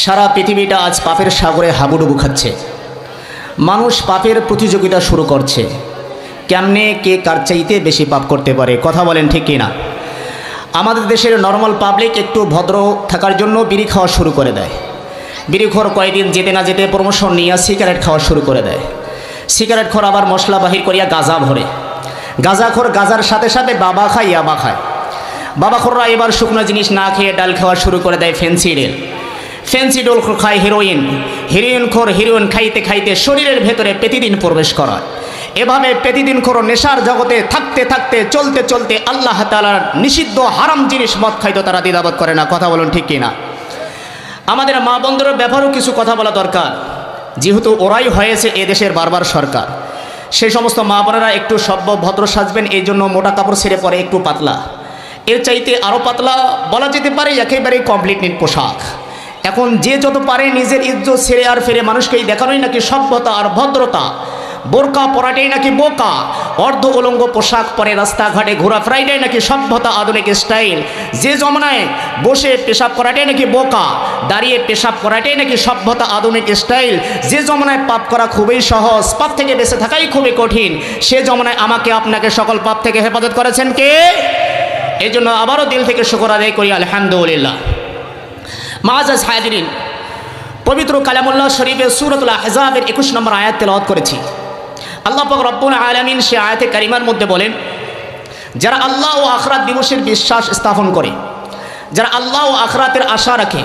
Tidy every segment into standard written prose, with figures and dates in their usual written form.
সারা পৃথিবীটা আজ পাপের সাগরে হাবুডুবু খাচ্ছে। মানুষ পাপের প্রতিযোগিতা শুরু করছে, কেমনে কে কার চাইতে বেশি পাপ করতে পারে। কথা বলেন ঠিক কি না? আমাদের দেশের নর্মাল পাবলিক একটু ভদ্র থাকার জন্য বিড়ি খাওয়া শুরু করে দেয়। বিড়িখোর কয়েকদিন যেতে না যেতে প্রমোশন নিয়ে সিগারেট খাওয়া শুরু করে দেয়। সিগারেটখোর আবার মশলা বাহির করিয়া গাঁজা ভরে। গাঁজাখোর গাঁজার সাথে সাথে বাবা খায়, ইয়াবা খায়। বাবাখোররা এবার শুকনো জিনিস না খেয়ে ডাল খাওয়া শুরু করে দেয় ফেন্সিডেল। ফেন্সিডোল খায় হেরোইন। হেরোইনখোর হেরোইন খাইতে খাইতে শরীরের ভেতরে প্রতিদিন প্রবেশ করায়। এভাবে প্রতিদিন খোর নেশার জগতে থাকতে থাকতে চলতে চলতে আল্লাহ তাআলার নিষিদ্ধ হারাম জিনিস মদ খাইতে তারা দ্বিধাবোধ করে না। কথা বলুন ঠিক কিনা? আমাদের মা বন্ধুদের ব্যাপারেও কিছু কথা বলা দরকার, যেহেতু ওরাই হয়েছে এদেশের বারবার সরকার। সেই সমস্ত মা বোনেরা একটু সভ্য ভদ্র সাজবেন, এই জন্য মোটা কাপড় ছেড়ে পরে একটু পাতলা, এর চাইতে আরও পাতলা বলা যেতে পারে একেবারে কমপ্লিট নিট পোশাক। এখন যে যত পারে নিজের ইজ্জত ছেড়ে আর ফেরে মানুষকেই দেখানোই নাকি সভ্যতা আর ভদ্রতা। বোরকা পরাটাই নাকি বোকা, অর্ধ উলঙ্গ পোশাক পরে রাস্তাঘাটে ঘোরাফেরাটাই নাকি সভ্যতা আধুনিক স্টাইল। যে জমানায় বসে পেশাব করাটাই নাকি বোকা, দাঁড়িয়ে পেশাব করাটাই নাকি সভ্যতা আধুনিক স্টাইল। যে জমানায় পাপ করা খুবই সহজ, পাপ থেকে বেঁচে থাকাই খুবই কঠিন, সে জমানায় আমাকে আপনাকে সকল পাপ থেকে হেফাজত করেছেন কে? এই জন্য আবারও দিল থেকে শুকর আদায় করি আলহামদুলিল্লাহ। মাআজাজ হাজিরিন, পবিত্র কালামুল্লাহ শরীফের সূরাতুল আহজাবের 21 নম্বর আয়াত তেলাওয়াত করেছি। আল্লাহ পাক রব্বুল আলামিন সে আয়াতে কারিমার মধ্যে বলেন, যারা আল্লাহ ও আখিরাত দিবসের বিশ্বাস স্থাপন করে, যারা আল্লাহ ও আখিরাতের আশা রাখে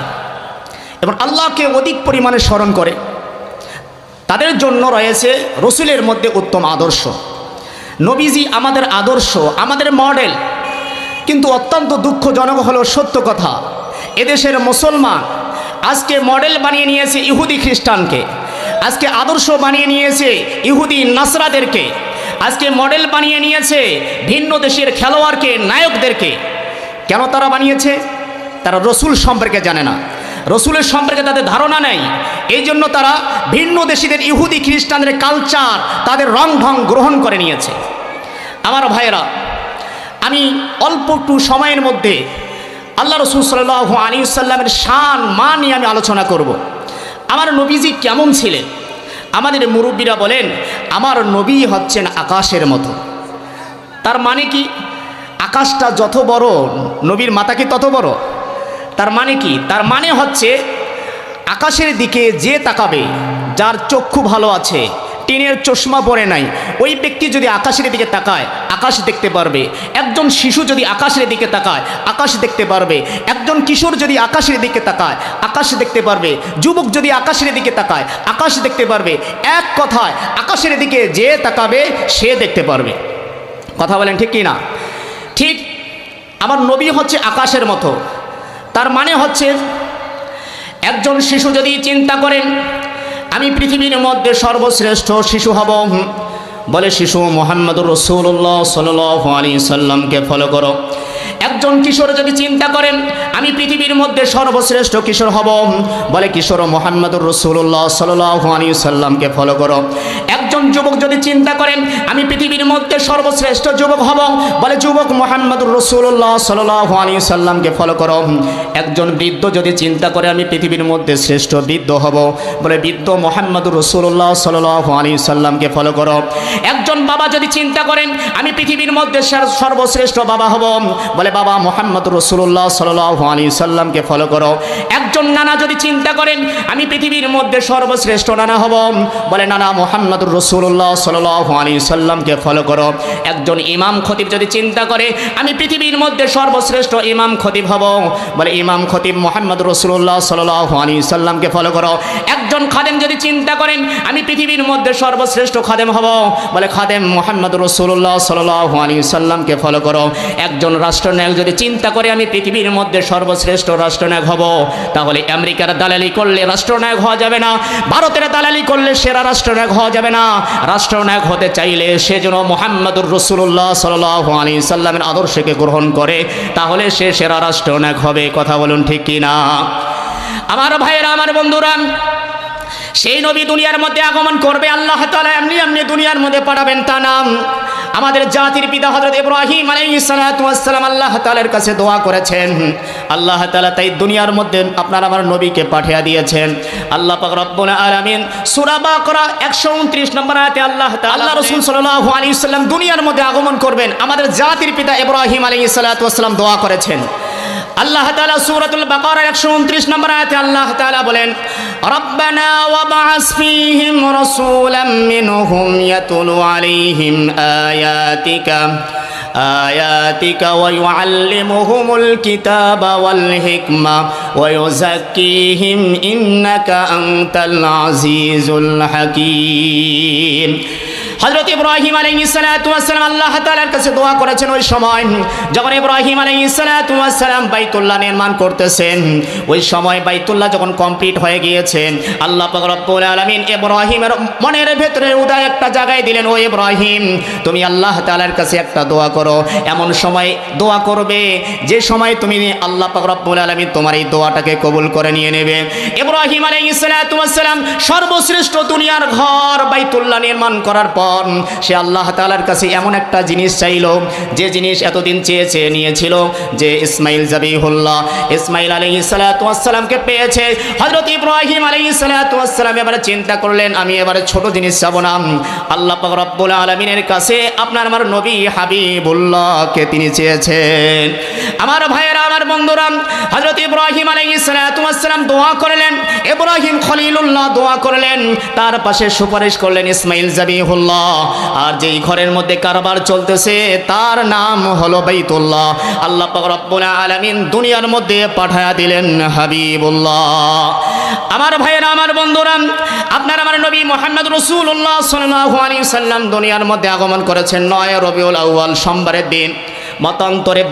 এবং আল্লাহকে অধিক পরিমাণে স্মরণ করে, তাদের জন্য রয়েছে রসুলের মধ্যে উত্তম আদর্শ। নবীজি আমাদের আদর্শ, আমাদের মডেল। কিন্তু অত্যন্ত দুঃখজনক হলো সত্য কথা, এদেশের মুসলমান আজকে মডেল বানিয়ে নিয়েছে ইহুদি খ্রিস্টানকে, আজকে আদর্শ বানিয়ে নিয়েছে ইহুদি নাসরাদেরকে, আজকে মডেল বানিয়ে নিয়েছে ভিন্ন দেশের খেলোয়াড়কে, নায়কদেরকে। কেন তারা বানিয়েছে? তারা রসুল সম্পর্কে জানে না, রসুলের সম্পর্কে তাদের ধারণা নেই। এই জন্য তারা ভিন্ন দেশিদের ইহুদি খ্রিস্টানদের কালচার, তাদের রং ঢং গ্রহণ করে নিয়েছে। আমার ভাইয়েরা, আমি অল্প একটু সময়ের মধ্যে আল্লাহ রসুল সাল্লাল্লাহু আলাইহি ওয়াসাল্লামের শান মান নিয়ে আমি আলোচনা করব। আমার নবীজি কেমন ছিলেন? আমাদের মুরব্বীরা বলেন আমার নবী হচ্ছেন আকাশের মতো। তার মানে কি? আকাশটা যত বড়, নবীর মাথা কি তত বড়? তার মানে কি? তার মানে হচ্ছে আকাশের দিকে যে তাকাবে, যার চক্ষু ভালো আছে, টিনের চশমা পরে নাই, ওই ব্যক্তি যদি আকাশের দিকে তাকায় আকাশ দেখতে পারবে। একজন শিশু যদি আকাশের দিকে তাকায় আকাশ দেখতে পারবে। একজন কিশোর যদি আকাশের দিকে তাকায় আকাশ দেখতে পারবে। যুবক যদি আকাশের দিকে তাকায় আকাশ দেখতে পারবে। এক কথায় আকাশের দিকে যে তাকাবে সে দেখতে পারবে। কথা বলেন ঠিক কি না? ঠিক আমার নবী হচ্ছে আকাশের মতো। তার মানে হচ্ছে একজন শিশু যদি চিন্তা করেন আমি পৃথিবীর মধ্যে সর্বশ্রেষ্ঠ শিশু হব, বলে শিশু মুহাম্মদুর রাসূলুল্লাহ সাল্লাল্লাহু আলাইহি সাল্লামকে ফলো করো। একজন কিশোর যদি চিন্তা করেন আমি পৃথিবীর মধ্যে সর্বশ্রেষ্ঠ কিশোর হব, বলে কিশোর মুহাম্মদুর রাসূলুল্লাহ সাল্লাল্লাহু আলাইহি সাল্লামকে ফলো করো। একজন যুবক যদি চিন্তা করেন আমি পৃথিবীর মধ্যে সর্বশ্রেষ্ঠ যুবক হব, বলে যুবক মুহাম্মদুর রাসূলুল্লাহ সাল্লাল্লাহু আলাইহি সাল্লামকে ফলো করো। একজন বৃদ্ধ যদি চিন্তা করে আমি পৃথিবীর মধ্যে শ্রেষ্ঠ বৃদ্ধ হব, বলে বৃদ্ধ মুহাম্মদুর রাসূলুল্লাহ সাল্লাল্লাহু আলাইহি সাল্লামকে ফলো করো। একজন বাবা যদি চিন্তা করেন আমি পৃথিবীর মধ্যে সর্বশ্রেষ্ঠ বাবা হব, বলে বাবা মুহাম্মদুর রাসূলুল্লাহ সাল্লাল্লাহু আলাইহি সাল্লামকে ফলো করো। একজন নানা যদি চিন্তা করেন আমি পৃথিবীর মধ্যে সর্বশ্রেষ্ঠ নানা হব, বলে নানা মুহাম্মদুর রাসূলুল্লাহ সাল্লাল্লাহু আলাইহি সাল্লামকে ফলো করো। একজন ইমাম খতিব যদি চিন্তা করে আমি পৃথিবীর মধ্যে সর্বশ্রেষ্ঠ ইমাম খতিব হব, বলে ইমাম খতিব মুহাম্মদুর রাসূলুল্লাহ সাল্লাল্লাহু আলাইহি সাল্লামকে ফলো করো। একজন খাদেম যদি চিন্তা করেন আমি পৃথিবীর মধ্যে সর্বশ্রেষ্ঠ খাদেম হব, বলে খাদেম মুহাম্মদুর রাসূলুল্লাহ সাল্লাল্লাহু আলাইহি সাল্লামকে ফলো করো। একজন রাষ্ট্রনায়ক যদি চিন্তা করে আমি পৃথিবীর মধ্যে সর্বশ্রেষ্ঠ রাষ্ট্রনায়ক হব, তাহলে আমেরিকার দালালি করলে রাষ্ট্রনায়ক হওয়া যাবে না, ভারতের দালালি করলে সেরা রাষ্ট্রনায়ক হওয়া যাবে না। রাষ্ট্রনায়ক হতে চাইলে সে যেন মুহাম্মদুর রাসূলুল্লাহ সাল্লাল্লাহু আলাইহি সাল্লামের আদর্শকে গ্রহণ করে, তাহলে সে সেরা রাষ্ট্রনায়ক হবে। কথা বলুন ঠিক কি না? আমার ভাইয়েরা, আমার বন্ধুরা, সেই নবী দুনিয়ার মধ্যে আগমন করবে, আল্লাহ তাআলা এমনি এমনি দুনিয়ার মধ্যে পাঠাবেন তা না। আমাদের জাতির পিতা হযরত ইব্রাহিম আলাইহিস সালাতু ওয়াস সালাম আল্লাহ তাআলার কাছে দোয়া করেছেন, আল্লাহ তাআলা তাই দুনিয়ার মধ্যে আপনার আমার নবীকে পাঠিয়ে দিয়েছেন। আল্লাহ পাক রব্বুল আলামিন সূরা বাকারা 129 নম্বর আয়াতে আল্লাহ রাসূল সাল্লাল্লাহু আলাইহি ওয়াসাল্লাম দুনিয়ার মধ্যে আগমন করবেন আমাদের জাতির পিতা ইব্রাহিম আলাইহিস সালাতু ওয়াস সালাম দোয়া করেছেন। আল্লাহ তাআলা সূরাতুল বাকারা 129 নম্বর আয়াতে আল্লাহ তাআলা বলেন, রব্বানা ওয়াবআস ফীহিম রাসূলাম মিনহুম ইয়াতুলু আলাইহিম আয়াতিকা ওয়া ইউআল্লিমুহুমুল কিতাবা ওয়াল হিকমা ওয়া ইউযাক্কিহিম ইন্নাকা আনতাল আজিজুল হাকীম। হযরত ইব্রাহিম আলাইহিস সালাতু ওয়াস সালাম আল্লাহ তাআলার কাছে দোয়া করেছেন ওই সময় যখন ইব্রাহিম আলাইহিস সালাতু ওয়াস সালাম বাইতুল্লাহ নির্মাণ করতেছেন। ওই সময় বাইতুল্লাহ যখন কমপ্লিট হয়ে গিয়েছেন, আল্লাহ পাক রব্বুল আলামিন ইব্রাহিমের মনের ভেতরে উদয় একটা জায়গায় দিলেন, ও ইব্রাহিম তুমি আল্লাহ তাআলার কাছে একটা দোয়া করো। এমন সময় দোয়া করবে যে সময় তুমি আল্লাহ পাক রব্বুল আলামিন তোমার এই দোয়াটাকে কবুল করে নিয়ে নেবে। ইব্রাহিম আলাইহিস সালাতু ওয়াস সালাম সর্বশ্রেষ্ঠ দুনিয়ার ঘর বাইতুল্লাহ নির্মাণ করার পর সে আল্লাহ তাআলার কাছে এমন একটা জিনিস চাইল, যে জিনিস এতদিন চেয়েছে নিয়েছিল, যে ইসমাইল জাবিহুল্লাহ ইসমাইল আলাইহিস সালাতু ওয়াস সালামকে পেয়েছে। হযরত ইব্রাহিম আলাইহিস সালাতু ওয়াস সালাম এবারে চিন্তা করলেন, আমি এবারে ছোট জিনিস চাবো না, আল্লাহ পাক রব্বুল আলামিনের কাছে আপনার আমার নবী হাবিবুল্লাহকে তিনি চেয়েছেন। আমার ভাইয়েরা, আমার বন্ধুরা, হযরত ইব্রাহিম আলাইহিস সালাতু ওয়াস সালাম দোয়া করলেন, ইব্রাহিম খলিলুল্লাহ দোয়া করলেন, তার পাশে সুপারিশ করলেন ইসমাইল জাবিহুল্লাহ। আর যেই ঘরের মধ্যে কারবার চলতেছে তার নাম হলো বাইতুল্লাহ। আল্লাহ পাক রব্বুল আলামিন দুনিয়ার মধ্যে পাঠায়া দিলেন হাবিবুল্লাহ। আমার ভাইয়েরা, আমার বন্ধুরা, আপনার আমার নবী মুহাম্মদ রাসূলুল্লাহ সাল্লাল্লাহু আলাইহি ওয়াসাল্লাম দুনিয়ার মধ্যে আগমন করেছেন 9 রবিউল আউয়াল সোমবারের দিন। মতান্তরে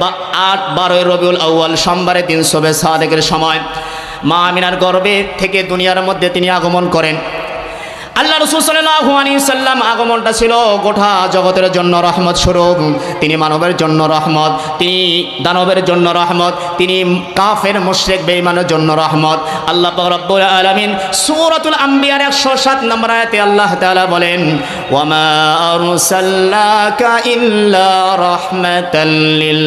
8-12 রবিউল আউয়াল সোমবারের দিন শবে সাদেকের সময় মা আমিনার গর্ভে থেকে দুনিয়ার মধ্যে তিনি আগমন করেন। আল্লাহ রাসূল সাল্লাল্লাহু আলাইহি ওয়াসাল্লাম আগমনটা ছিল গোটা জগতের জন্য রহমত স্বরূপ। তিনি মানবের জন্য রহমত, তিনি দানবের জন্য রহমত, তিনি কাফের মুশরিক বেঈমানের জন্য রহমত। আল্লাহ পাক রব্বুল আলামিন সূরাতুল আম্বিয়ার 107 নম্বর আয়াতে আল্লাহ তাআলা বলেন, ওয়া মা আরসালনাকা ইল্লা রাহমাতাল লিল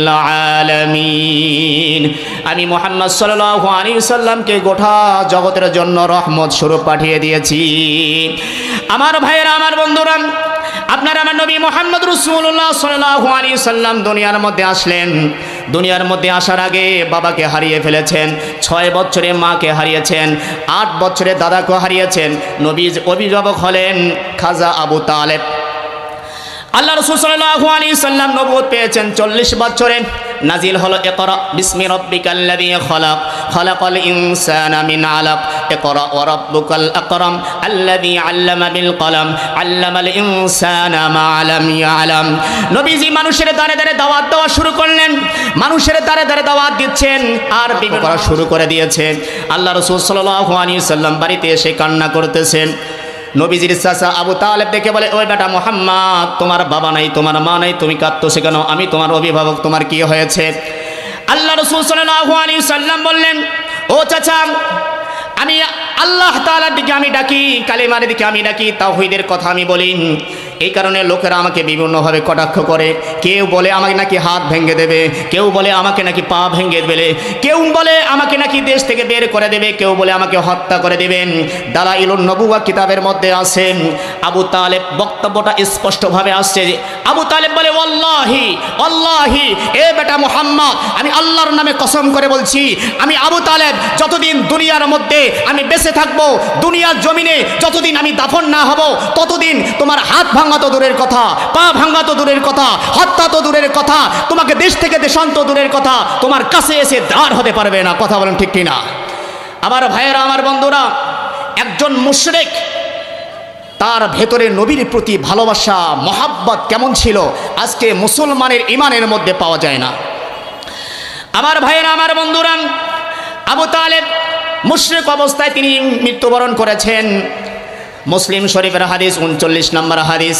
আলামিন। আমি মুহাম্মদ সাল্লাল্লাহু আলাইহি ওয়াসাল্লামকে গোটা জগতের জন্য রহমত স্বরূপ পাঠিয়ে দিয়েছি। আমার ভাইয়েরা, আমার বন্ধুরা, আপনার আমার নবী মুহাম্মদ রাসূলুল্লাহ সাল্লাল্লাহু আলাইহি ওয়াসাল্লাম দুনিয়ার মধ্যে আসলেন। দুনিয়ার মধ্যে আসার আগে বাবাকে হারিয়ে ফেলেছেন, 6 বছরে মাকে হারিয়েছেন, 8 বছরে দাদাকে হারিয়েছেন। নবীর অভিভাবক হলেন খাজা আবু তালেব। আল্লাহ রাসূল সাল্লাল্লাহু আলাইহি ওয়াসাল্লাম নবুয়ত পেয়েছেন 40 বছরে। নাজিল হলো ইকরা বিসমি রাব্বিকাল্লাযী খালাক খালাকাল ইনসানা মিন আলাক ইকরা ওয়া রাব্বুকাল আকরাম আল্লাযী আল্লামা বিল কলম আল্লামাল ইনসানা মা লাম ইয়ালাম। নবীজি মানুষের দ্বারে দ্বারে দাওয়াত দেওয়া শুরু করলেন, মানুষের দ্বারে দ্বারে দাওয়াত দিচ্ছেন আর বিভিন্ন করা শুরু করে দিয়েছেন। আল্লাহ রাসূল সাল্লাল্লাহু আলাইহি ওয়াসাল্লাম বাড়িতে এসে কান্না করতেছেন। নবীজির চাচা আবু তালেব দেখে বলে, ওই বেটা মুহাম্মদ, তোমার বাবা নাই, তোমার মা নাই, তুমি কাঁদতেছো কেন? আমি তোমার অভিভাবক, তোমার কি হয়েছে? আল্লাহ রাসূল সাল্লাল্লাহু আলাইহি ওয়াসাল্লাম বললেন, ও চাচা, আমি আল্লাহ তাআলার দিকে আমি ডাকি, কালিমার দিকে আমি ডাকি, তাওহীদের কথা আমি বলি। এই কারণে লোকেরা আমাকে বিভিন্নভাবে কটাক্ষ করে। কেউ বলে আমাকে নাকি হাত ভেঙে দেবে, কেউ বলে আমাকে নাকি পা ভেঙে দেবে, কেউ বলে আমাকে নাকি দেশ থেকে বের করে দেবে, কেউ বলে আমাকে হত্যা করে দেবেন। দালাইলুন নবুওয়া কিতাবের মধ্যে আছে, আবু তালেব বক্তব্যটা স্পষ্টভাবে আসছে। আবু তালেব বলে, ওয়াল্লাহি ওয়াল্লাহি, এ বেটা মুহাম্মদ, আমি আল্লাহর নামে কসম করে বলছি, আমি আবু তালেব যতদিন দুনিয়ার মধ্যে আমি বেঁচে থাকবো, দুনিয়ার জমিনে যতদিন আমি দাফন না হব, ততদিন তোমার হাত ভাঙা তো দূরের কথা, পা ভাঙা তো দূরের কথা, হত্যা তো দূরের কথা, তোমাকে দেশ থেকে দেশান্তর দূরের কথা, তোমার কাছে এসে দাঁড় হতে পারবে না। কথা বলেন ঠিক কিনা? আমার ভাইয়েরা, আমার বন্ধুরা, একজন মুশরিক তার ভেতরে নবীর প্রতি ভালোবাসা মহাব্বত কেমন ছিল আজকে মুসলমানের ইমানের মধ্যে পাওয়া যায় না। আমার ভাইয়েরা, আমার বন্ধুরা, আবু তালেব মুশরিক অবস্থায় তিনি মৃত্যুবরণ করেছেন। মুসলিম শরীফের হাদিস 39 নম্বর হাদিস।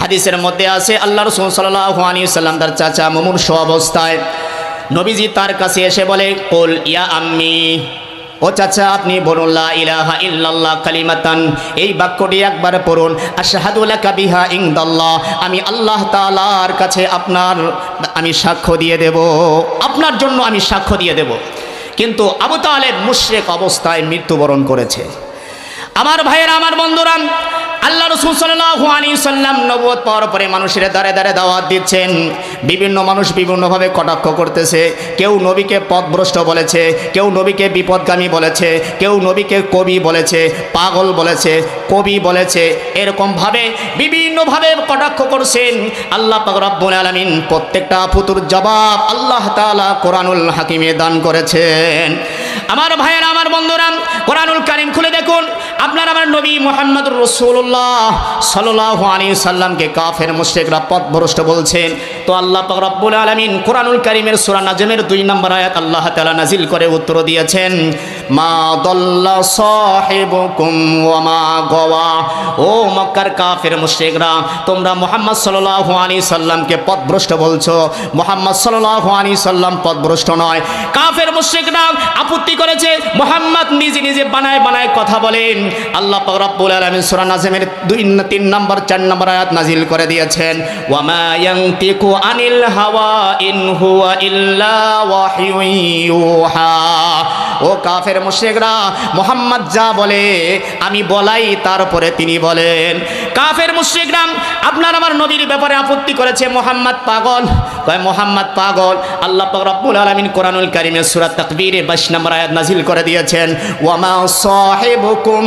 হাদিসের মধ্যে আছে আল্লাহ রাসূল সাল্লাল্লাহু আলাইহি ওয়াসাল্লাম তার চাচা মুমূর্ষু অবস্থায় নবীজি তার কাছে এসে বলে, কুল ইয়া আম্মি, ও চাচা আপনি বলুন লা ইলাহা ইল্লাল্লাহ কালিমাতান, এই বাক্যটি একবার পড়ুন। আশহাদু লাকা বিহা ইনদাল্লাহ, আমি আল্লাহ তাআলার কাছে আমি সাক্ষ্য দিয়ে দেব, আপনার জন্য আমি সাক্ষ্য দিয়ে দেব। কিন্তু আবু তালেব মুশরিক অবস্থায় মৃত্যুবরণ করেছে। আমার ভাইয়েরা, আমার বন্ধুরা, আল্লাহ রাসূল সাল্লাল্লাহু আলাইহি সাল্লাম নবুয়ত পাওয়ার পরে মানুষের দ্বারে দ্বারে দাওয়াত দিচ্ছেন। বিভিন্ন মানুষ বিভিন্নভাবে কটাক্ষ করতেছে। কেউ নবীকে পথভ্রষ্ট বলেছে, কেউ নবীকে বিপদগামী বলেছে, কেউ নবীকে কবি বলেছে, পাগল বলেছে, কবি বলেছে, এরকমভাবে বিভিন্নভাবে কটাক্ষ করছেন। আল্লাহ পাক রব্বুল আলামিন প্রত্যেকটা ফুতুর জবাব আল্লাহ তাআলা কোরআনুল হাকিমে দান করেছেন। আমার ভাইয়েরা, আমার বন্ধুরা, কোরআনুল কারীম খুলে দেখুন। আপনার আমার নবী মুহাম্মদুর রাসূলুল্লাহ সাল্লাল্লাহু আলাইহি সাল্লামকে কাফের মুশরিকরা পথভ্রষ্ট বলছেন। তো আল্লাহ পাক রব্বুল আলামিন কোরআনুল কারীমের সূরা নাজমের 2 নম্বর আয়াত আল্লাহ তাআলা নাজিল করে উত্তর দিয়েছেন, মা দাল্লা সাহিবুকুম ওয়া মা গাওয়া। ও মক্কার কাফের মুশরিকরা, তোমরা মুহাম্মদ সাল্লাল্লাহু আলাইহি সাল্লামকে পথভ্রষ্ট বলছো। মুহাম্মদ সাল্লাল্লাহু আলাইহি সাল্লাম পথভ্রষ্ট নয়। কাফের মুশরিকরা আপত্তি করেছে, মুহাম্মদ নিজে নিজে বানায় বানায় কথা বলেন। আল্লাহ পাক রব্বুল আলামিন সূরা নাজমের 3 নম্বর 4 নম্বর আয়াত নাজিল করে দিয়েছেন, ওয়া মা ইয়ানতিকু আনিল হাওয়া ইন হুয়া ইল্লা ওয়াহয়ুন ইউহা। ও কাফের মুশরিকরা, মুহাম্মদ যা বলে আমি বলাই তারপরে তিনি বলেন। কাফের মুশরিকরা আপনার আমার নবীর ব্যাপারে আপত্তি করেছে, মুহাম্মদ পাগল, কয় মুহাম্মদ পাগল। আল্লাহ পাক রব্বুল আলামিন কোরআনুল কারীমের সূরা তাকবীরে 22 নম্বর আয়াত নাজিল করে দিয়েছেন, ওয়া মা সাহিবুকুম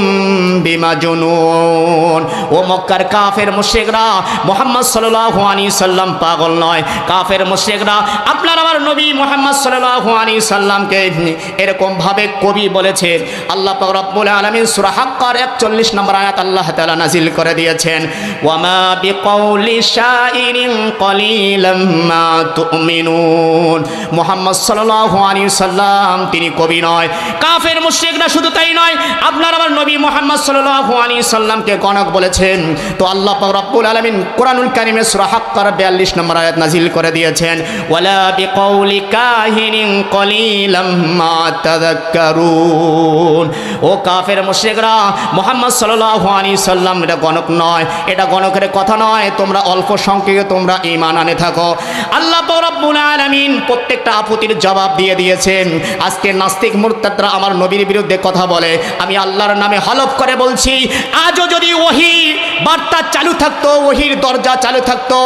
বিমাজনুন। ও মক্কার কাফের মুশরিকরা, মুহাম্মদ সাল্লাল্লাহু আলাইহি সাল্লাম পাগল নয়। কাফের মুশরিকরা আপনার আমার নবী মুহাম্মদ সাল্লাল্লাহু আলাইহি সাল্লামকে এরকম ভাবে কবি বলেছে। আল্লাহ পাক রব্বুল আলামিন সূরা হাক্কার 41 নম্বর আয়াত আল্লাহ তাআলা নাজিল করে দিয়েছেন, ওয়া মা বিকাউলি শাইরিন কলিলাম মা তুমিনুন। মুহাম্মদ সাল্লাল্লাহু আলাইহি সাল্লাম তিনি কবি নয়। কাফের মুশরিকরা শুধু তাই নয়, আপনার আমার নবী মুহাম্মদ সাল্লাল্লাহু আলাইহি সাল্লামকে গণক বলেছেন। তো আল্লাহ পাক রব্বুল আলামিন কোরআনুল কারীমের সূরা হাক্কার 42 নম্বর আয়াত নাজিল করে দিয়েছেন, ওয়ালা বিকাউলি কাহিনিন কলিলাম মা তাযাক্কারুন। ও কাফের মুশরিকরা, মুহাম্মদ সাল্লাল্লাহু আলাইহি সাল্লাম এটা গণক নয়, এটা গণকের কথা নয়। তোমরা অল্প সংখ্যকে তোমরা ঈমান আনে থাকো। আল্লাহ পাক রব্বুল আলামিন প্রত্যেকটা আপত্তির জবাব দিয়ে দিয়েছেন। আজকে নাস্তিক মুরতাদরা আমার নবীর বিরুদ্ধে কথা বলে, আমি আল্লাহর নামে হলফ করে বলছি, আজও যদি ওহী বার্তা চালু থাকতো, ওহীর দরজা চালু থাকতো,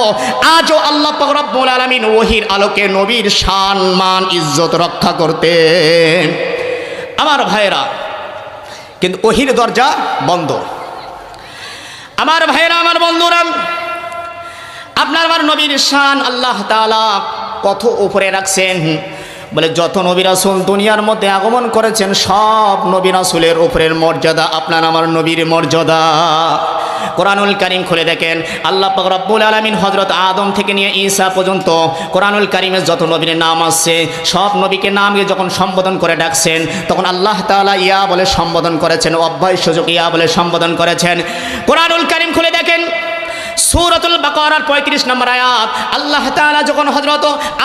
আজও আল্লাহ পাক রব্বুল আলামিন ওহীর আলোকে নবীর শান মান ইজ্জত রক্ষা করতেন। আমার ভাইয়েরা, কিন্তু ওহীর দরজা বন্ধ। আমার ভাইয়েরা, আমার বন্ধুরা, আপনার আমার নবীর শান আল্লাহ তাআলা কত উপরে রাখছেন। বলে যত নবী রাসূল দুনিয়ার মধ্যে আগমন করেছেন, সব নবী রাসূলের উপরের মর্যাদা আপনার আমার নবীর মর্যাদা। কোরআনুল কারীম খুলে দেখেন, আল্লাহ পাক রব্বুল আলামিন হযরত আদম থেকে নিয়ে ঈসা পর্যন্ত কোরআনুল কারীমে যত নবীর নাম আসছে, সব নবীকে নামে যখন সম্বোধন করে ডাকছেন, তখন আল্লাহ তাআলা ইয়া বলে সম্বোধন করেছেন, অব্যয় সূচক ইয়া বলে সম্বোধন করেছেন। কোরআনুল কারীম খুলে দেখেন, সূরাতুল বাকারার 35 নম্বর আয়াত আল্লাহ তাআলা যখন হযরত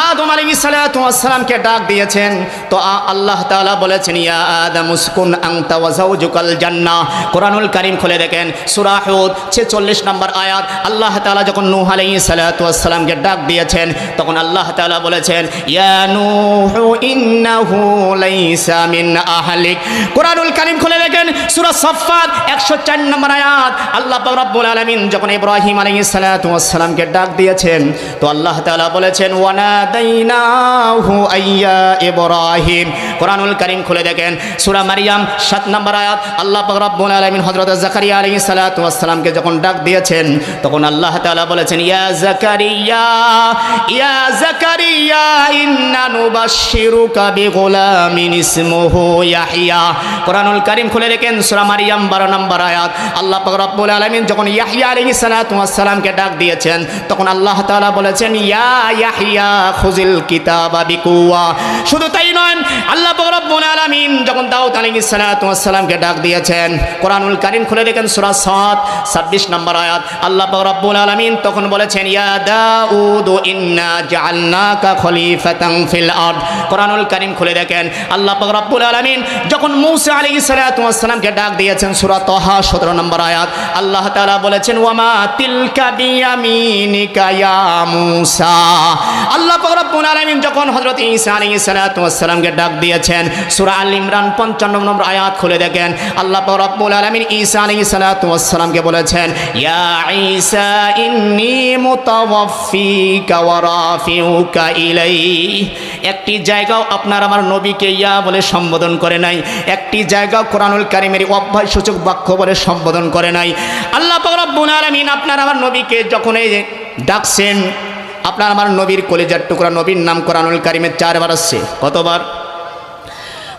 আদম আলাইহিস সালাতু ওয়াস সালামকে ডাক দিয়েছেন, তো আল্লাহ তাআলা বলেছেন, ইয়া আদম উসকুন আনতা ওয়া যাওজুকাল জান্নাহ। কোরআনুল কারীম খুলে দেখেন, সূরা হুদ 46 নম্বর আয়াত আল্লাহ তাআলা যখন নূহ আলাইহিস সালাতু ওয়াস সালামকে ডাক দিয়েছেন, তখন আল্লাহ তাআলা বলেছেন, ইয়া নূহু ইন্নাহু লাইসা মিন আহলিক। কোরআনুল কারীম খুলে দেখেন, সূরা সাফফাত 104 নম্বর আয়াত আল্লাহ পাক রব্বুল আলামিন যখন ইব্রাহিম আলাইহিস সালাতু ওয়াস সালামকে ডাক দিয়েছেন, তো আল্লাহ তাআলা বলেছেন, ওয়ানাদাইনাহু আইয়া ইব্রাহিম। কোরআনুল কারীম খুলে দেখেন, সূরা মারইয়াম 7 নম্বর আয়াত আল্লাহ পাক রব্বুল আলামিন হযরত যাকারিয়া আলাইহিস সালাতু ওয়াস সালামকে যখন ডাক দিয়েছেন, তখন আল্লাহ তাআলা বলেছেন, ইয়া যাকারিয়া ইন্না নুবাশশিরুকা বিগুলামিন ইসমুহু ইয়াহইয়া। কোরআনুল কারীম খুলে দেখেন সূরা মারিয়াম 12 নম্বর আয়াত। আল্লাহ পাক রব্বুল আলামিন যখন ইয়াহইয়া আলাইহিস সালাতু ওয়াস সালামকে ডাক দিয়েছেন তখন আল্লাহ তাআলা বলেছেন ইয়া ইয়াহইয়া খুযিল কিতাবা বিকুওয়া। শুধু তাই নয়, আল্লাহ পাক রব্বুল আলামিন যখন দাউদ আলাইহিস সালাতু ওয়াস সালামকে ডাক দিয়েছেন, কোরআনুল কারীম খুলে দেখেন সূরা সাদ 26 নম্বর আয়াত। আল্লাহ পাক রব্বুল আলামিন তখন বলেছেন ইয়া দাউদ ইন্না জাআলনাকা খলিফাতান ফিল আরদ। কোরআনুল কারীম খুলে দেখেন আল্লাহ পাক রব্বুল আলামিন যখন মূসা আলাইহিস সালাতু ওয়াস সালামকে ডাক দিয়েছেন সূরা তাহা 17 নম্বর আয়াত। আল্লাহ তাআলা বলেছেন ওয়ামা তিলকা বিয়ামিনিকা ইয়া মূসা। আল্লাহ পাক রব্বুল আলামিন যখন হযরত ঈসা আলাইহিস সালাতু ওয়াস সালামকে ডাক দিয়েছেন সূরা আল ইমরান 55 নম্বর আয়াত খুলে দেখেন আল্লাহ পাক রব্বুল আলামিন ঈসা আলাইহিস সালাতু ওয়াস সালামকে বলেছেন ইয়া ঈসা ইন্নী মুতাওয়াফফিকা ওয়া রাফিউকা ইলাই। একটি জায়গাও আপনার আমার নবীকে ইয়া বলে সম্বোধন করে নাই, একটি জায়গাও কোরআনুল কারীমের অভ্যাসসূচক বাক্য বলে সম্বোধন করে নাই। আল্লাহ পাক রব্বুল আলামিন আপনার আমার নবীকে যখন এই ডাকছেন, আপনার আমার নবীর কলিজার টুকরা নবীর নাম কোরআনুল কারীমে 4 বার আসছে। কতবার?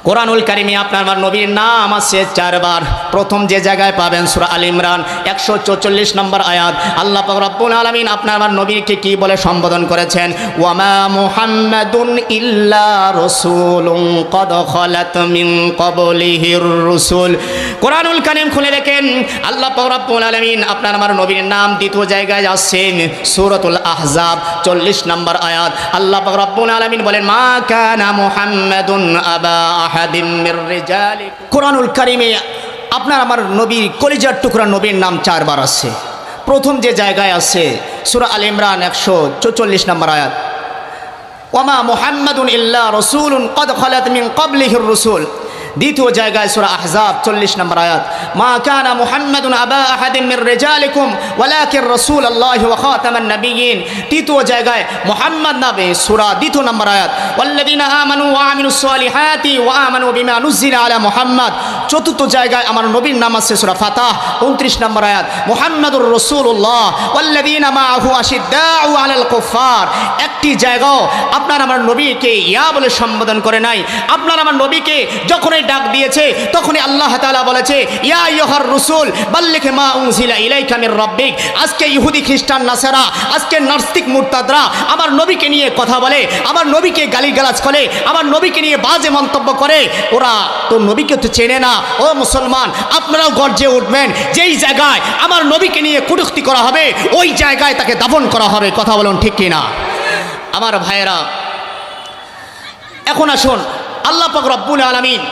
কোরআনুল কারীমে আপনার আমার নবীর নাম আছে 4 বার। প্রথম যে জায়গায় পাবেন সূরা আল ইমরান 144 নম্বর আয়াত। আল্লাহ পাক রব্বুল আলামিন আপনার আমার নবীকে কি বলে সম্বোধন করেছেন? ওয়ামা মুহাম্মাদুন ইল্লা রাসূলুন ক্বাদ খালাত মিন ক্বাবলিহির রাসূল। কোরআনুল কারীম খুলে দেখেন আল্লাহ পাক রব্বুল আলামিন আপনার আমার নবীর নাম দ্বিতীয় জায়গায় আসছেন সূরাতুল আহজাব 40 নম্বর আয়াত। আল্লাহ পাক রব্বুল আলামিন বলেন মা কানা মুহাম্মাদুন আবা কোরআনুল কারীমে আপনার আমার নবীর কলিজার টুকরা নবীর নাম 4 বার আছে। প্রথম যে জায়গায় আছে সূরা আল ইমরান 144 নম্বর আয়াত ওয়ামা মুহাম্মাদুন ইল্লা রাসূলুন ক্বাদ খালাত মিন ক্বাবলিহির রাসূল। দ্বিতীয় জায়গায় সূরা আহজাব 40 নম্বর আয়াত মা কানা মুহাম্মাদুন আবা আহাদিন মির রিজালিকুম ওয়ালাকিন রাসূলুল্লাহি ওয়া খাতামান নাবিয়্যিন। তৃতীয় জায়গায় মুহাম্মদ নামে সূরা 2 নম্বর আয়াত ওয়াল্লাযিনা আমানু ওয়া আমিলুস সালিহাতি ওয়া আমানু বিমা নুজিলা আলা মুহাম্মদ। চতুর্থ জায়গায় আমার নবীর নাম আছে সূরা ফাতাহ 29 নম্বর আয়াত মুহাম্মাদুর রাসূলুল্লাহ ওয়াল্লাযিনা মাআহু আশিদ্দাউ আলাল কুফার। একটি জায়গাও আপনার আমার নবীকে ইয়া বলে সম্বোধন করে নাই। আপনার আমার নবীকে যখন ডাক দিয়েছে তখনই আল্লাহ তাআলা বলেছে ইয়া আইয়ুহার রাসূল বাল্লিগ মা উনজিলা ইলাইকা মির রাব্বিক। আজকে ইহুদি খ্রিস্টান নাসারা, আজকে নাস্তিক মুরতাদরা আমার নবীকে নিয়ে কথা বলে, আমার নবীকে গালিগালাজ করে, আমার নবীকে নিয়ে বাজে মন্তব্য করে। ওরা তো নবীকে তো চেনে না। ও মুসলমান, আপনারাও গর্জে উঠবেন, যেই জায়গায় আমার নবীকে নিয়ে কটূক্তি করা হবে ওই জায়গায় তাকে দাফন করা হবে। কথা বলুন ঠিক কিনা? আমার ভাইয়েরা, এখন আসুন আল্লাহ পাক রব্বুল আলামিন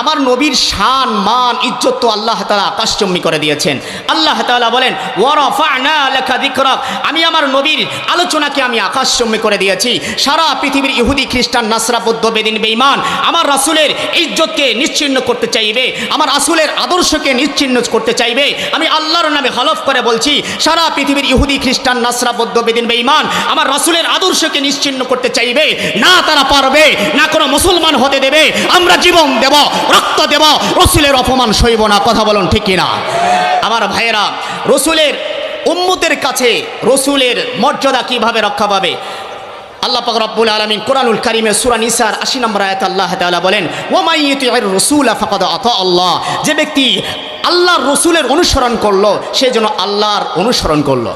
আমার নবীর শান মান ইজ্জত তো আল্লাহ তাআলা আকাশচুম্বী করে দিয়েছেন। আল্লাহ তাআলা বলেন ওয়া রাফা'না লাকা যিকরাক। আমি আমার নবীর আলোচনাকে আমি আকাশচুম্বী করে দিয়েছি। সারা পৃথিবীর ইহুদি খ্রিস্টান নাসরা বৌদ্ধ বেদিন বেঈমান আমার রাসূলের ইজ্জতকে নিশ্চিহ্ন করতে চাইবে, আমার রাসূলের আদর্শকে নিশ্চিহ্ন করতে চাইবে। আমি আল্লাহর নামে হলফ করে বলছি, সারা পৃথিবীর ইহুদি খ্রিস্টান নাসরা বৌদ্ধ বেদিন বেঈমান আমার রাসূলের আদর্শকে নিশ্চিহ্ন করতে চাইবে না। তারা পারবে না, কোনো মুসলমান হতে দেবে। আমরা জীবন দেব, রক্ত দেব, রাসূলের অপমান সইব না। কথা বলুন ঠিক কিনা? আমার ভাইয়েরা, রাসূলের উম্মতের কাছে রাসূলের মর্যাদা কিভাবে রক্ষা পাবে? আল্লাহ পাক রব্বুল আলামিন কোরআনুল কারীমে সূরা নিসার 80 নম্বর আয়াতে আল্লাহ তাআলা বলেন ওয়া মান ইউতি'ir রাসূলা ফাকাদ আতা আল্লাহ। যে ব্যক্তি আল্লাহর রাসূলের অনুসরণ করলো সে যেন আল্লাহর অনুসরণ করলো।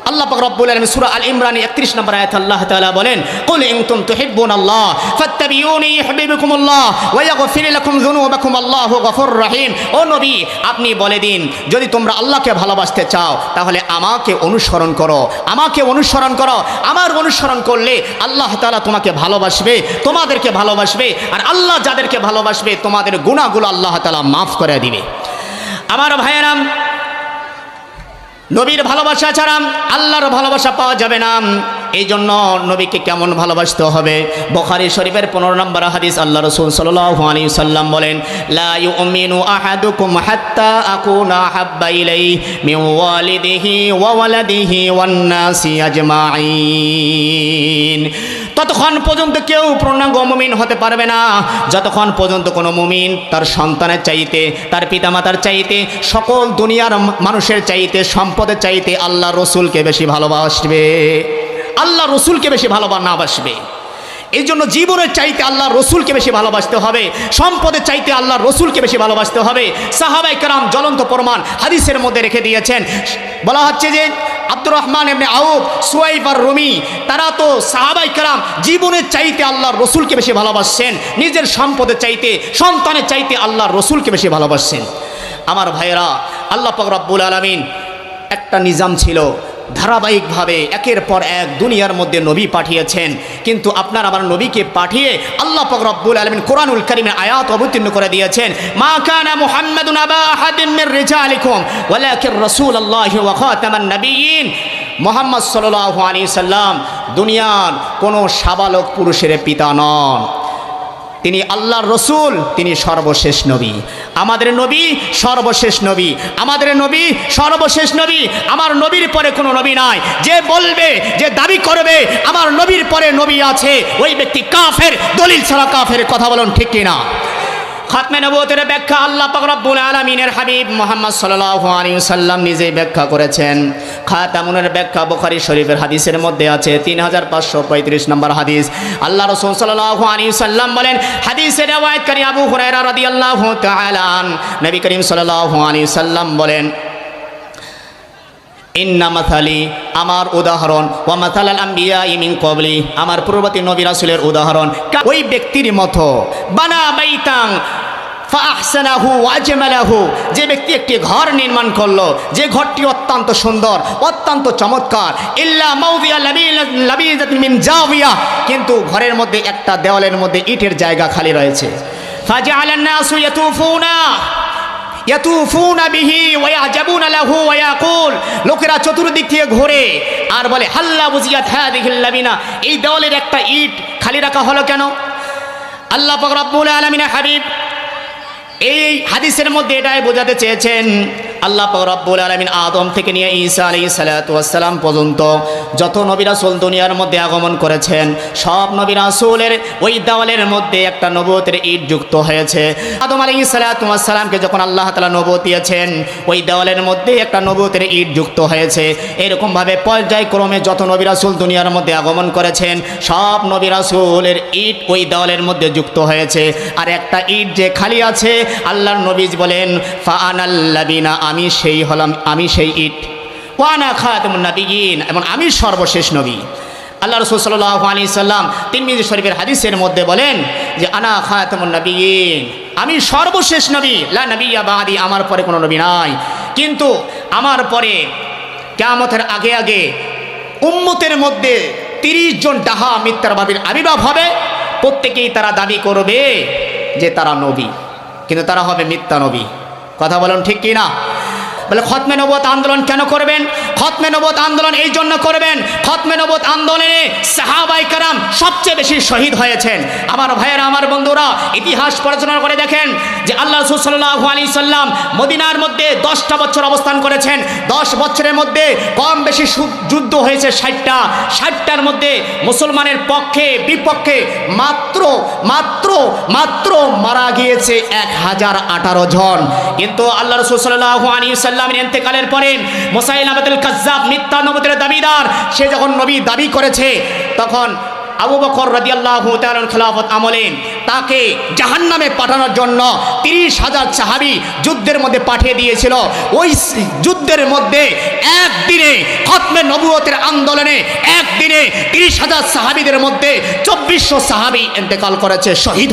আল্লাহ পাক রব্বুল আলামিন সূরা আল ইমরান 31 নম্বর আয়াতে আল্লাহ তাআলা বলেন কুল ইন কুনতুম তুহিব্বুনাল্লাহ ফাত্তাবিউনি ইউহিব্বুকুমুল্লাহ ওয়া ইয়াগফির লাকুম যুনুবাকুম আল্লাহু গফুরুর রহিম। ও নবী, আপনি বলে দিন যদি তোমরা আল্লাহকে ভালোবাসতে চাও তাহলে আমাকে অনুসরণ করো, আমাকে অনুসরণ করো। আমার অনুসরণ করলে আল্লাহ তাআলা তোমাকে ভালোবাসবে, তোমাদেরকে ভালোবাসবে। আর আল্লাহ যাদেরকে ভালোবাসবে তোমাদের গুনাহগুলো আল্লাহ তাআলা মাফ করে দিবে। আমার ভাইয়েরা, নবীর ভালোবাসা ছাড়া আল্লাহর ভালোবাসা পাওয়া যাবে না। এই জন্য নবীকে কেমন ভালোবাসতে হবে? বুখারী শরীফের 15 নম্বর হাদিস আল্লাহ রাসূল সাল্লাল্লাহু আলাইহি ওয়াসাল্লাম বলেন লা ইউমিনু আহাদুকুম হাত্তা আকুনা হাব্বা ইলাইহি মিন ওয়ালিদিহি ওয়া ওয়ালাদিহি ওয়ান নাসি আজমাইন। ততক্ষণ পর্যন্ত কেউ পূর্ণাঙ্গ মুমিন হতে পারবে না যতক্ষণ পর্যন্ত কোনো মুমিন তার সন্তানের চাইতে, তার পিতামাতার চাইতে, সকল দুনিয়ার মানুষের চাইতে, সম্পদের চাইতে আল্লাহ রসুলকে বেশি ভালোবাসবে, আল্লাহ রসুলকে বেশি ভালোবাসবে। এই জন্য জীবনের চাইতে আল্লাহর রসুলকে বেশি ভালোবাসতে হবে, সম্পদের চাইতে আল্লাহর রসুলকে বেশি ভালোবাসতে হবে। সাহাবায়ে কেরাম জ্বলন্ত প্রমাণ হাদিসের মধ্যে রেখে দিয়েছেন। বলা হচ্ছে যে আব্দুর রহমান ইবনে আউফ, সুয়াইব আর রুমি, তারা তো সাহাবায়ে কেরাম জীবনের চাইতে আল্লাহর রসুলকে বেশি ভালোবাসছেন, নিজের সম্পদের চাইতে, সন্তানের চাইতে আল্লাহর রসুলকে বেশি ভালোবাসছেন। আমার ভাইয়েরা, আল্লাহ পাক রব্বুল আলামিন একটা নিজাম ছিল, ধারাবাহিকভাবে একের পর এক দুনিয়ার মধ্যে নবী পাঠিয়েছেন। কিন্তু আপনার আমার নবীকে পাঠিয়ে আল্লাহ পাক রব্বুল আলামিন কোরআনুল কারীমের আয়াত অবতীর্ণ করে দিয়েছেন। মা কানা মুহাম্মাদুন আবা আহাদিন মির রিজালিকুম ওয়ালাকিন রাসূলুল্লাহি ওয়া খাতামান নবিয়্যিন। মুহাম্মদ সাল্লাল্লাহু আলাইহি সাল্লাম দুনিয়ার কোনো সাবালক পুরুষের পিতা নন, তিনি আল্লাহর রসুল, তিনি সর্বশেষ নবী। আমাদের নবী সর্বশেষ নবী, আমাদের নবী সর্বশেষ নবী। আমার নবীর পরে কোনো নবী নাই। যে বলবে, যে দাবি করবে আমার নবীর পরে নবী আছে, ওই ব্যক্তি কাফের, দলিল ছাড়া কাফের। কথা বলুন ঠিক কিনা? খাতমে নবুয়তের ব্যাখ্যা আল্লাহ পাক রব্বুল আলামিনের হাবিব মুহাম্মদ সাল্লাল্লাহু আলাইহি ওয়াসাল্লাম নিজেই ব্যাখ্যা করেছেন। খাতামুনের ব্যাখ্যা বুখারী শরীফের হাদিসের মধ্যে আছে, 3535 নম্বর হাদিস। আল্লাহ রাসূল সাল্লাল্লাহু আলাইহি ওয়াসাল্লাম বলেন, হাদিসের রিওয়ায়াতকারী আবু হুরায়রা রাদিয়াল্লাহু তাআলা আন, নবী করিম সাল্লাল্লাহু আলাইহি ওয়াসাল্লাম বলেন, ইন্না মাথালি, আমার উদাহরণ, ওয়া মাথালাল আম্বিয়া মিন ক্বাবলি, আমার পূর্ববর্তী নবী রাসূলের উদাহরণ ওই ব্যক্তির মতো, বানা বাইতাং ফাহসানাহু ওয়াজমালাহু, যে ব্যক্তি একটি ঘর নির্মাণ করলো, যে ঘরটি অত্যন্ত সুন্দর, অত্যন্ত চমৎকার, ইল্লা মাউদিয়া লাবিজাতিন মিন জাওিয়া, কিন্তু ঘরের মধ্যে একটা দেওয়ালের মধ্যে ইটের জায়গা খালি রয়েছে। ফাজআলান নাসু ইয়াতুফুনা বিহি ওয়া ইয়াজাবুনা লাহু ওয়া ইয়াকুল, লোকেরা চতুর্দিক থেকে ঘোরে আর বলে, হাল্লা বুজিয়াত হাযিহিল লাবিনা, এই দেওয়ালের একটা ইট খালি রাখা হলো কেন? আল্লাহ পাক রব্বুল আলামিনের হাবিব এই হাদিসের মধ্যে এটাই বোঝাতে চেয়েছেন। আল্লাহ পাক রব্বুল আলামিন আদম থেকে নিয়ে ঈসা আলাইহিস সালাতু ওয়াস সালাম পর্যন্ত যত নবী রাসূল দুনিয়ার মধ্যে আগমন করেছেন, সব নবী রাসূলের ওই দেওয়ালের মধ্যে একটা নবুয়তের ইট যুক্ত হয়েছে। আদম আলাইহিস সালাতু ওয়াস সালামকে যখন আল্লাহ তাআলা নবুয়ত দিয়েছেন, ওই দেওয়ালের মধ্যে একটা নবুয়তের ইট যুক্ত হয়েছে। এরকমভাবে পর্যায়ক্রমে যত নবী রাসূল দুনিয়ার মধ্যে আগমন করেছেন, সব নবী রাসূলের ইট ওই দেওয়ালের মধ্যে যুক্ত হয়েছে। আর একটা ইট যে খালি আছে, আল্লাহর নবী বলেন, ফাআনাল্লাযিনা, আমি সেই হলাম, আমি সেই ইট, ওয়ানা খাতামুন নবিয়্যিন, এবং আমি সর্বশেষ নবী। আল্লাহ রাসূল সাল্লাল্লাহু আলাইহি সাল্লাম তিরমিজি শরীফের হাদিসের মধ্যে বলেন যে আনা খাতামুন নবিয়্যিন, আমি সর্বশেষ নবী, লা নবিয়্যা বাদি, আমার পরে কোনো নবী নাই। কিন্তু আমার পরে কিয়ামতের আগে আগে উম্মতের মধ্যে 30 জন ডাহা মিথ্যার বাবির আবির্ভাব হবে। প্রত্যেকেই তারা দাবি করবে যে তারা নবী, কিন্তু তারা হবে মিথ্যা নবী। কথা বলুন ঠিক কি না? বলে খতমে নবুয়ত আন্দোলন কেন করবেন? খতমে নবুয়ত আন্দোলন এই জন্য করবেন, খতমে নবুয়ত আন্দোলনে সাহাবায়ে কেরাম সবচেয়ে বেশি শহীদ হয়েছেন। আমার ভাইয়েরা, আমার বন্ধুরা, ইতিহাস পড়াশোনা করে দেখেন যে আল্লাহ রাসূল সাল্লাল্লাহু আলাইহি সাল্লাম মদিনার মধ্যে 10টা বছর অবস্থান করেছেন। 10 বছরের মধ্যে কম বেশি যুদ্ধ হয়েছে 60টা। 60টার মধ্যে মুসলমানের পক্ষে বিপক্ষে মাত্র মাত্র মাত্র মারা গিয়েছে 1018 জন। কিন্তু আল্লাহ রাসূল সাল্লাল্লাহু আলাইহি সাল্লামের ইন্তেকালের পরে মুসাইলামাতুল কাজ্জাব, মিথ্যা নবুয়তের দাবিদার, সে যখন নবী দাবি করেছে, তখন আবু বকর রাদিয়াল্লাহু তাআলা খেলাফত আমলে তাকে জাহান্নামে পাঠানোর জন্য 30,000 সাহাবী যুদ্ধের মধ্যে পাঠিয়ে দিয়েছিল। ওই যুদ্ধের মধ্যে একদিনে খতমে নবুয়তের আন্দোলনে একদিনে 30,000 সাহাবীদের মধ্যে 2400 সাহাবী ইন্তেকাল করেছে, শহীদ